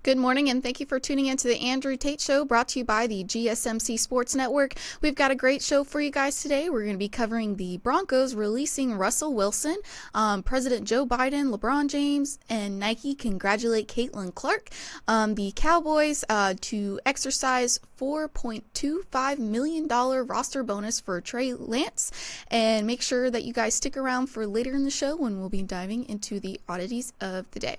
Good morning, and thank you for tuning in to the Andrew Tate Show, brought to you by the GSMC Sports Network. We've got a great show for you guys today. We're going to be covering the Broncos releasing Russell Wilson, President Joe Biden, LeBron James, and Nike congratulate Caitlin Clark, the Cowboys to exercise $4.25 million roster bonus for Trey Lance, and make sure that you guys stick around for later in the show when we'll be diving into the oddities of the day.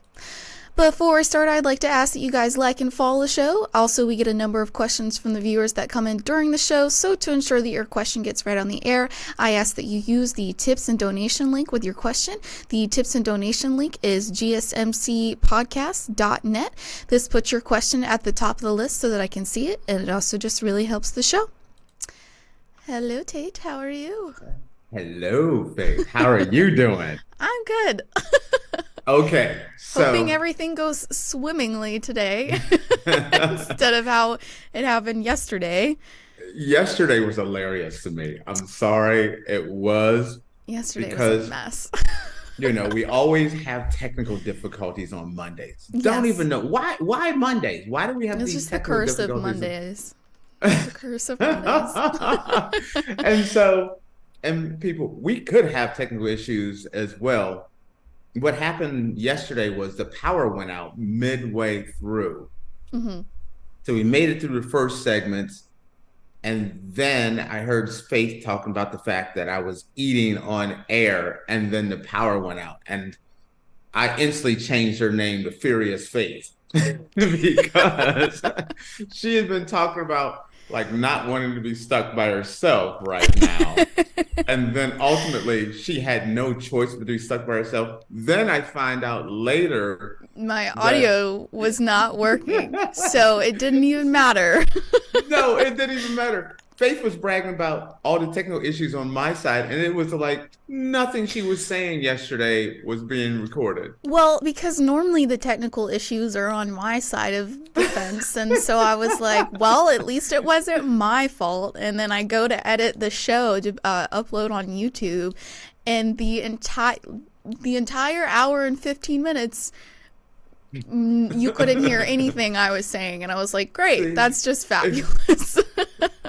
Before I start, I'd like to ask that you guys like and follow the show. Also, we get a number of questions from the viewers that come in during the show, so to ensure that your question gets read on the air, I ask that you use the tips and donation link with your question. The tips and donation link is GSMCPodcast.net. This puts your question at the top of the list so that I can see it, and it also just really helps the show. Hello, Tate. How are you? Hello, Faith. How are you doing? I'm good. Okay, so hoping everything goes swimmingly today instead of how it happened yesterday. Yesterday was hilarious to me. I'm sorry, it was. Yesterday was a mess. We always have technical difficulties on Mondays. Don't even know why Mondays. Why do we have these technical difficulties? It's just the curse of Mondays. The curse of Mondays. And people, we could have technical issues as well. What happened yesterday was the power went out midway through. Mm-hmm. So we made it through the first segments. And then I heard Faith talking about the fact that I was eating on air, and then the power went out. And I instantly changed her name to Furious Faith because she had been talking about like not wanting to be stuck by herself right now. And then ultimately she had no choice but to be stuck by herself. Then I find out later my audio was not working, so it didn't even matter. No, it didn't even matter. Faith was bragging about all the technical issues on my side, and it was like nothing she was saying yesterday was being recorded. Well, because normally the technical issues are on my side of the fence, and so I was like, well, at least it wasn't my fault. And then I go to edit the show to upload on YouTube, and the entire hour and 15 minutes, you couldn't hear anything I was saying, and I was like, great, that's just fabulous.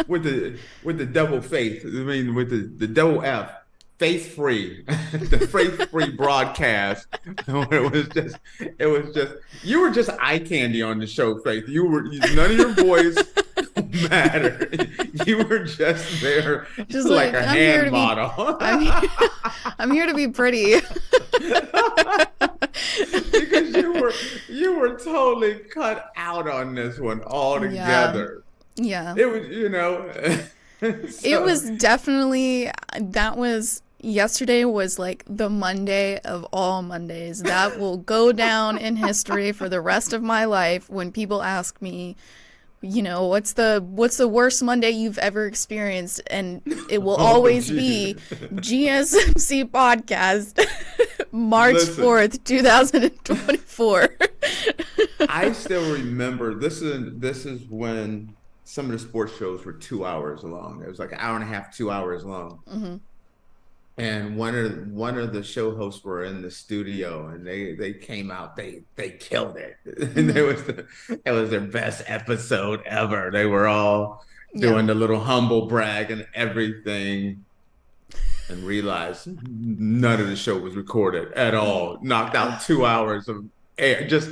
with the double faith, with the double F, faith free, the faith free broadcast. It was just you were just eye candy on the show, Faith. None of your voice mattered. You were just there, just like a hand model. I'm here to be pretty. Because you were totally cut out on this one altogether. Yeah. It was, It was definitely, yesterday was like the Monday of all Mondays. That will go down in history for the rest of my life when people ask me, what's the worst Monday you've ever experienced? And it will always be GSMC podcast, March 4th, 2024. I still remember this is when some of the sports shows were 2 hours long. It was like an hour and a half, 2 hours long. Mm-hmm. And one of the show hosts were in the studio, and they came out. They killed it. And it was their best episode ever. They were all doing the little humble brag and everything, and realized none of the show was recorded at all. Knocked out 2 hours of air. Just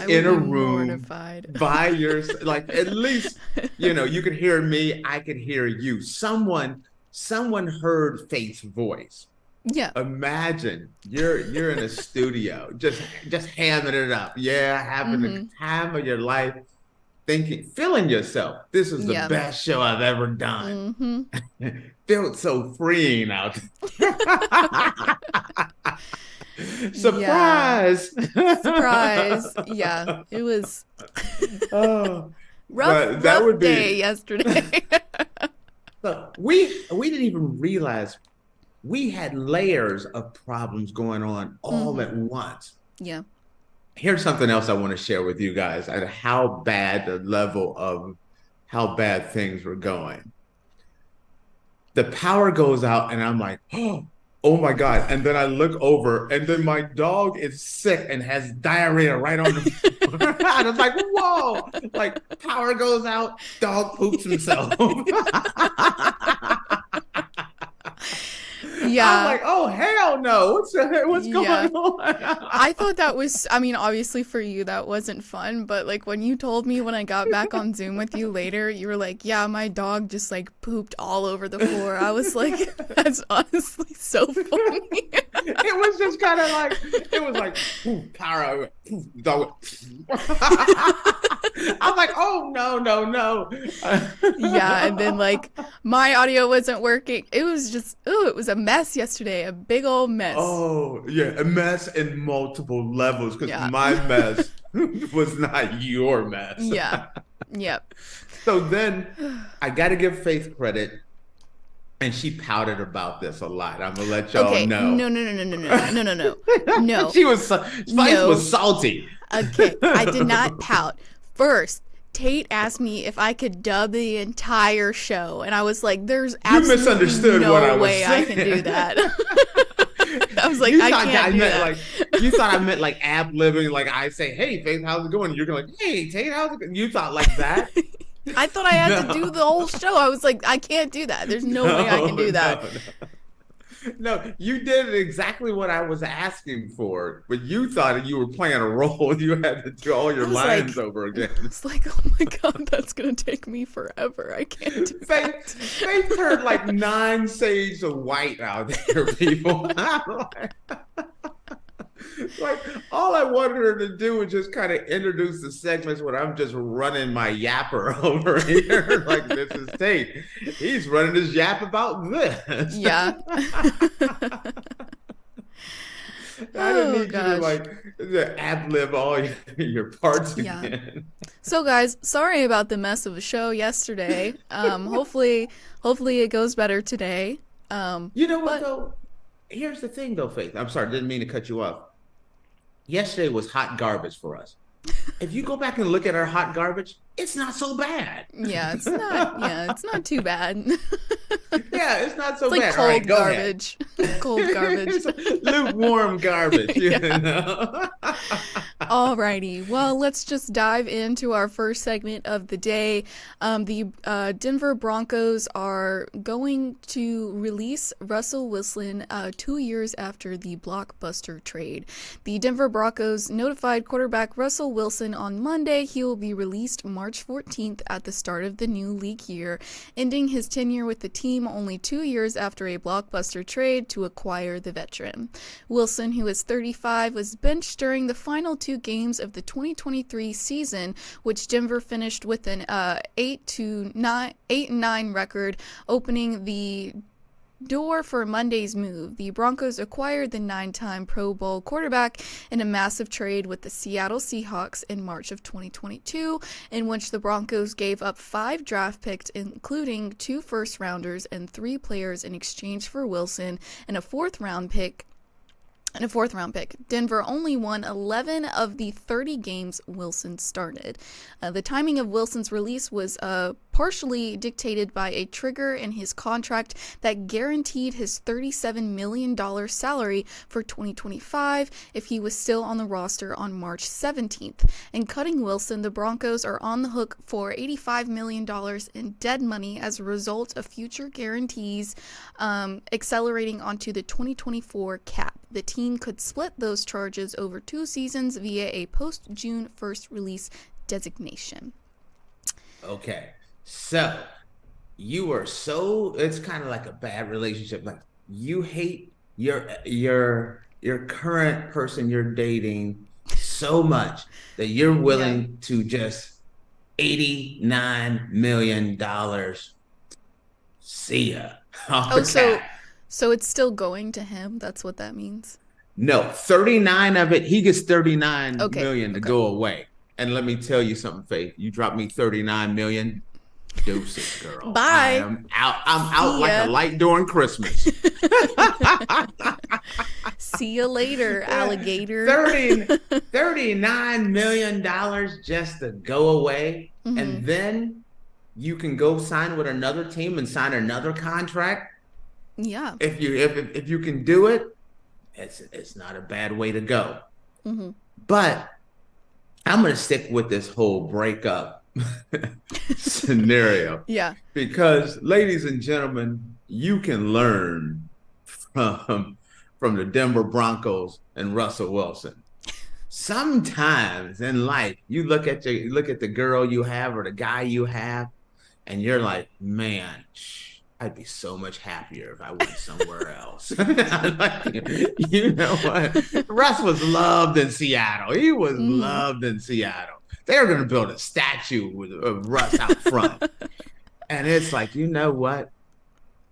in a room mortified. By yourself. Like, at least you could hear me, I could hear you. Someone heard Faith's voice. Yeah. Imagine you're in a studio, just hamming it up. Yeah, having the time of your life, feeling yourself. This is the best show I've ever done. Mm-hmm. Felt so freeing out there. Surprise! Yeah. Surprise! Yeah, it was rough day yesterday. So we didn't even realize we had layers of problems going on all at once. Yeah. Here's something else I want to share with you guys and how bad the level of how bad things were going. The power goes out, and I'm like, oh, Oh my God. And then I look over and then my dog is sick and has diarrhea right on the floor. And it's like, whoa, like power goes out, dog poops himself. I'm Yeah. like, oh hell no. What's Yeah. going on? I thought that was, I mean, obviously for you that wasn't fun, but like when you told me when I got back on Zoom with you later, you were like, yeah, my dog just like pooped all over the floor. I was like, that's honestly so funny. It was just kind of like, it was like, poof, power, poof, dog. I'm like, oh no, no, no. Yeah, and then like my audio wasn't working. It was just, oh, it was a mess yesterday, a big old mess. Oh, yeah, a mess in multiple levels because Yeah. my mess was not your mess. Yeah. Yep. So then I got to give Faith credit, and she pouted about this a lot. I'm gonna let y'all Okay. know. No, no, no, no, no, no, no, no, no. No. She was Faith No. was salty. Okay, I did not pout. First, Tate asked me if I could dub the entire show, and I was like, "There's absolutely misunderstood no what I was way I can saying. do that." I was like, You "I thought can't I do meant that." like you thought I meant like ab living, like I say, "Hey Faith, how's it going?" You're like, "Hey Tate, how's it going?" You thought like that. I thought I had to do the whole show. I was like, "I can't do that. There's no way I can do that." No, you did exactly what I was asking for, but you thought you were playing a role. You had to do all your lines over again. It's like, oh my god, that's gonna take me forever. I can't do that. Faith turned like 9 shades of white out there, people. Like all I wanted her to do was just kind of introduce the segments when I'm just running my yapper over here. Like, this is Tate. He's running his yap about this. Yeah. I didn't need you to like ad-lib all your parts again. So guys, sorry about the mess of a show yesterday. Hopefully it goes better today. You know what though? Here's the thing though, Faith. I'm sorry, didn't mean to cut you off. Yesterday was hot garbage for us. If you go back and look at our hot garbage, it's not so bad. Yeah, it's not too bad. Yeah, it's not so It's like bad. cold All right, go garbage. Cold garbage. It's lukewarm garbage, you know. Alrighty, well, let's just dive into our first segment of the day. The Denver Broncos are going to release Russell Wilson 2 years after the blockbuster trade. The Denver Broncos notified quarterback Russell Wilson on Monday he will be released March 14th at the start of the new league year, ending his tenure with the team only 2 years after a blockbuster trade to acquire the veteran. Wilson, who is 35, was benched during the final 2 games of the 2023 season, which Denver finished with an 8-9 record, opening the door for Monday's move. The Broncos acquired the 9-time Pro Bowl quarterback in a massive trade with the Seattle Seahawks in March of 2022, in which the Broncos gave up 5 draft picks, including 2 first-rounders and 3 players in exchange for Wilson and a fourth-round pick. Denver only won 11 of the 30 games Wilson started. The timing of Wilson's release was partially dictated by a trigger in his contract that guaranteed his $37 million salary for 2025 if he was still on the roster on March 17th. In cutting Wilson, the Broncos are on the hook for $85 million in dead money as a result of future guarantees accelerating onto the 2024 cap. The team could split those charges over 2 seasons via a post-June 1st release designation. Okay, so you are it's kind of like a bad relationship. Like you hate your current person you're dating so much that you're willing to just $89 million. See ya. So it's still going to him? That's what that means? No, 39 of it, he gets 39 million to go away. And let me tell you something, Faith. You drop me 39 million, deuces, girl. Bye. I'm out like a light during Christmas. See you later, alligator. $39 million just to go away. Mm-hmm. And then you can go sign with another team and sign another contract. Yeah. If you can do it, it's not a bad way to go. Mm-hmm. But I'm going to stick with this whole breakup scenario Yeah. because, ladies and gentlemen, you can learn from the Denver Broncos and Russell Wilson. Sometimes in life, you look at the girl you have or the guy you have, and you're like, man, I'd be so much happier if I went somewhere else. You know what? Russ was loved in Seattle. He was Mm-hmm. loved in Seattle. They were going to build a statue of Russ out front. And it's like, you know what?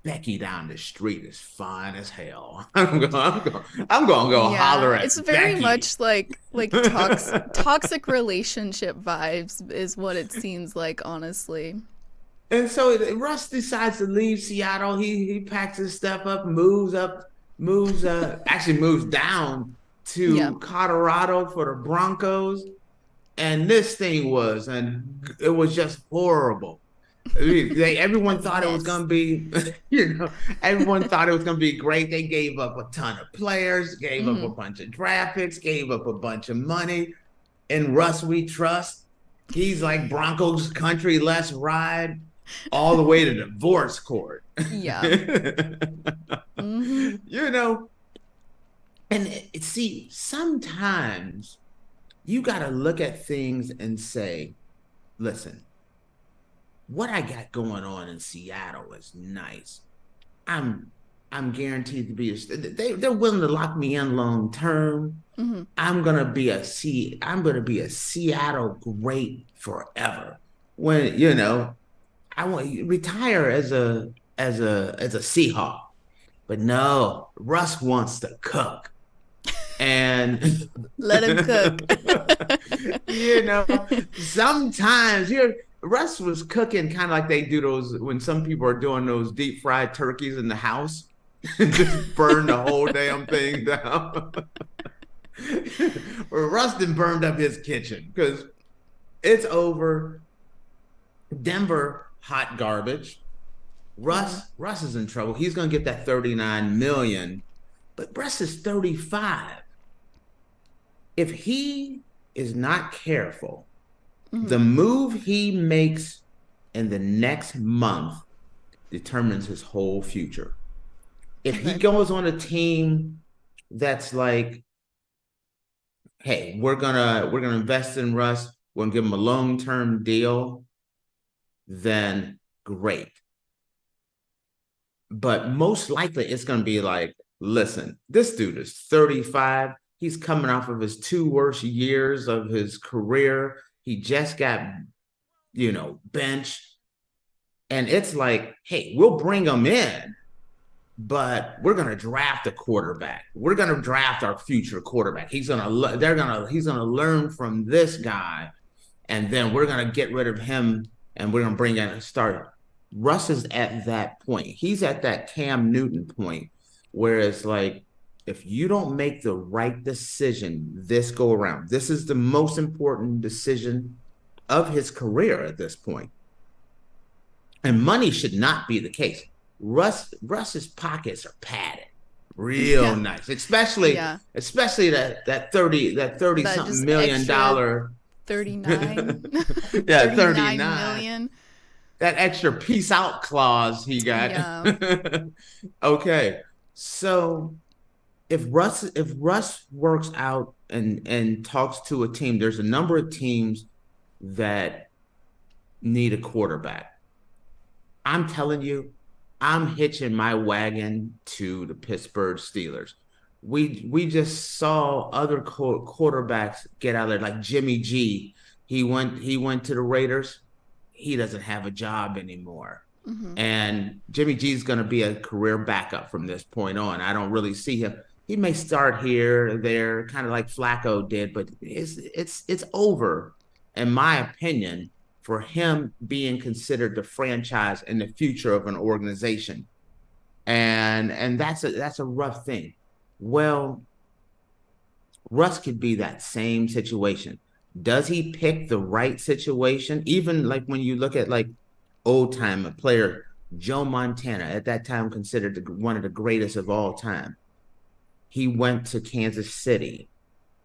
Becky down the street is fine as hell. I'm going to go holler Yeah, at it's very Becky. much like toxic relationship vibes is what it seems like, honestly. And so Russ decides to leave Seattle. He packs his stuff up, actually moves down Yeah. to Colorado for the Broncos. And this thing and it was just horrible. I mean, A everyone thought it was mess. gonna be, everyone thought it was gonna be great. They gave up a ton of players, gave up a Mm-hmm. bunch of draft picks, gave up a bunch of money. In Russ, we trust. He's like Broncos country, let's ride all the way to divorce court. Yeah. you Mm-hmm. know, and see, sometimes you got to look at things and say, listen, what I got going on in Seattle is nice. I'm I'm guaranteed to be they're willing to lock me in long term. Mm-hmm. I'm gonna be a Seattle great forever. When I want to retire as a Seahawk. But no, Russ wants to cook. And Let him cook. you know, sometimes Russ was cooking kind of like they do those when some people are doing those deep fried turkeys in the house and just burn the whole damn thing down. Or Rustin burned up his kitchen because it's over. Denver, hot garbage. Mm-hmm. Russ is in trouble. He's gonna get that 39 million, but Russ is 35. If he is not careful, Mm-hmm. the move he makes in the next month determines his whole future. If he Okay. goes on a team that's like, hey, we're gonna invest in Russ, we're gonna give him a long-term deal, then great. But most likely it's gonna be like, listen, this dude is 35. He's coming off of his two worst years of his career. He just got, benched. And it's like, hey, we'll bring him in, but we're gonna draft a quarterback. We're gonna draft our future quarterback. He's gonna learn from this guy, and then we're gonna get rid of him, and we're gonna bring in a starter. Russ is at that point. He's at that Cam Newton point, where it's like, if you don't make the right decision this go around, this is the most important decision of his career at this point. And money should not be the case. Russ's pockets are padded, real Yeah. nice, Yeah. especially that 30 That something just million extra dollar 39 yeah 39 39 million. that extra peace out clause he got. Yeah. Okay, so if Russ works out and talks to a team, there's a number of teams that need a quarterback. I'm telling you, I'm hitching my wagon to the Pittsburgh Steelers. We just saw other quarterbacks get out of there, like Jimmy G. He went to the Raiders. He doesn't have a job anymore. Mm-hmm. And Jimmy G is going to be a career backup from this point on. I don't really see him. He may start here or there, kind of like Flacco did, but it's over, in my opinion, for him being considered the franchise and the future of an organization. And that's a rough thing. Well, Russ could be that same situation. Does he pick the right situation? Even like when you look at like old time a player Joe Montana, at that time considered one of the greatest of all time. He went to Kansas City,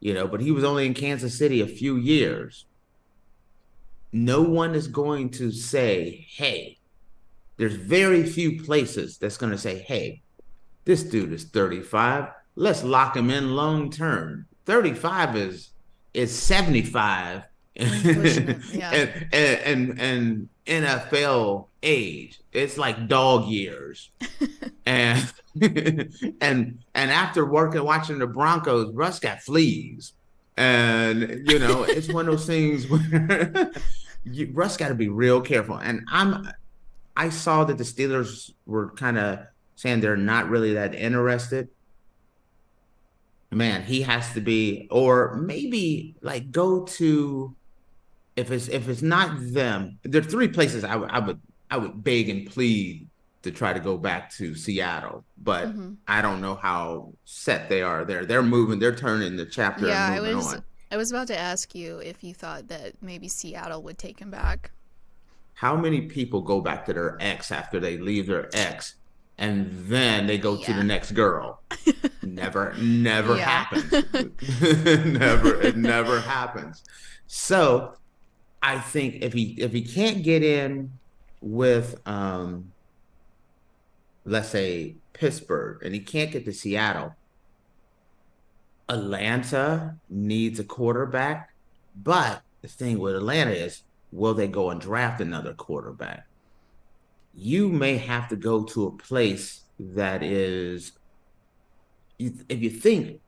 but he was only in Kansas City a few years. No one is going to say, hey, there's very few places that's going to say, hey, this dude is 35. Let's lock him in long term. 35 is 75 Yeah. and NFL age. It's like dog years. And and after watching the Broncos, Russ got fleas. And it's one of those things where Russ got to be real careful. And I saw that the Steelers were kind of saying they're not really that interested. Man, he has to be, or maybe like go to, if it's not them, there are three places I would beg and plead to try to go back to Seattle, but I don't know how set they are there. They're moving, they're turning the chapter and moving on. I was about to ask you if you thought that maybe Seattle would take him back. How many people go back to their ex after they leave their ex and then they go to the next girl? Never happens. It never happens. So I think if he can't get in with let's say Pittsburgh and he can't get to Seattle, Atlanta needs a quarterback. But the thing with Atlanta is, will they go and draft another quarterback? You may have to go to a place that is, if you think,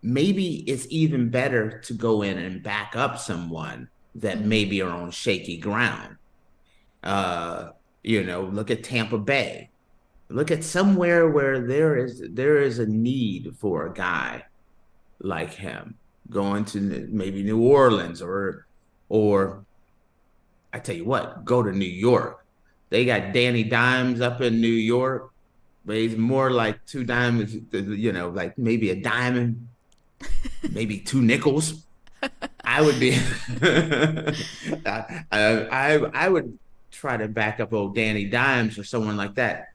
maybe it's even better to go in and back up someone that maybe are on shaky ground. Look at Tampa Bay. Look at somewhere where there is a need for a guy like him. Going to maybe New Orleans or I tell you what, go to New York. They got Danny Dimes up in New York, but he's more like two dimes, like maybe a diamond, maybe two nickels. I would be, I would try to back up old Danny Dimes or someone like that.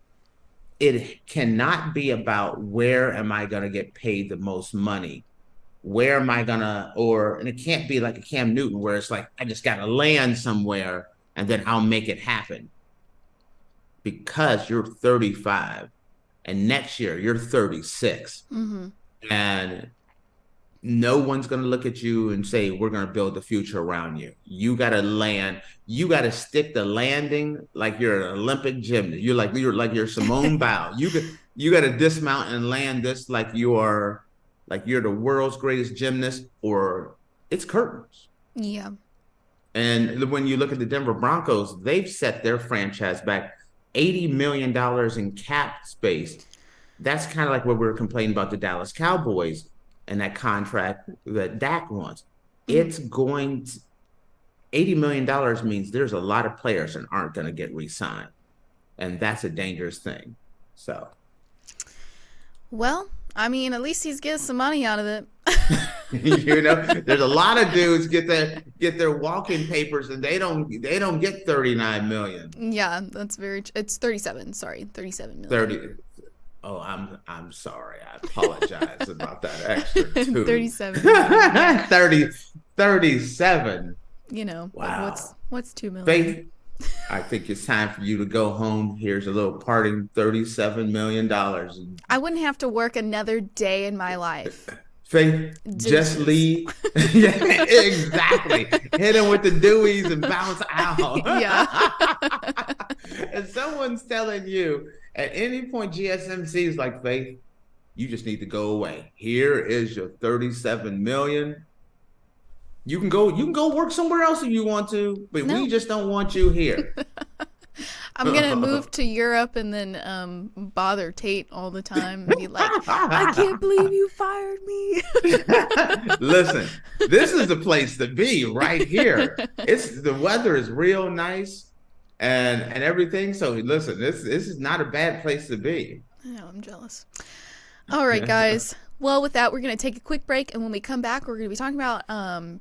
It cannot be about where am I going to get paid the most money? Where am I gonna, and it can't be like a Cam Newton where it's like, I just got to land somewhere and then I'll make it happen. Because you're 35 and next year you're 36 and no one's going to look at you and say, we're going to build the future around you. You got to land. You got to stick the landing like you're an Olympic gymnast. You're like Simone Biles. You got to dismount and land this like you're the world's greatest gymnast, or it's curtains. Yeah. And when you look at the Denver Broncos, they've set their franchise back $80 million in cap space. That's kind of like what we were complaining about the Dallas Cowboys and that contract that Dak wants. It's going to, $80 million means there's a lot of players that aren't going to get re-signed. And that's a dangerous thing. So. Well, I mean, at least he's getting some money out of it. There's a lot of dudes get their walking papers and they don't get 39 million. Yeah, that's it's 37. Sorry, 37 million. 30. Oh, I'm sorry. I apologize about that extra 2. 37 million. 37. Wow. What's 2 million? Faith, I think it's time for you to go home. Here's a little parting $37 million. I wouldn't have to work another day in my life. Faith, just leave. Yeah, exactly. Hit him with the deweys and bounce out. Yeah. And someone's telling you at any point, GSMC is like, Faith, you just need to go away. Here is your 37 million. You can go work somewhere else if you want to, but we just don't want you here. I'm going to move to Europe and then bother Tate all the time and be like, I can't believe you fired me. Listen, this is the place to be right here. The weather is real nice and everything. So listen, this is not a bad place to be. I know, I'm jealous. All right, guys. Well, with that, we're going to take a quick break, and when we come back, we're going to be talking about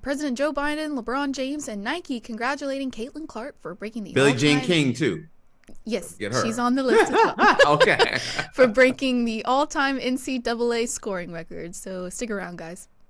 President Joe Biden, LeBron James, and Nike congratulating Caitlin Clark for breaking the Billie Jean King, too. Yes, Get her. she's on the list as well. Okay. For breaking the all-time NCAA scoring record. So stick around, guys.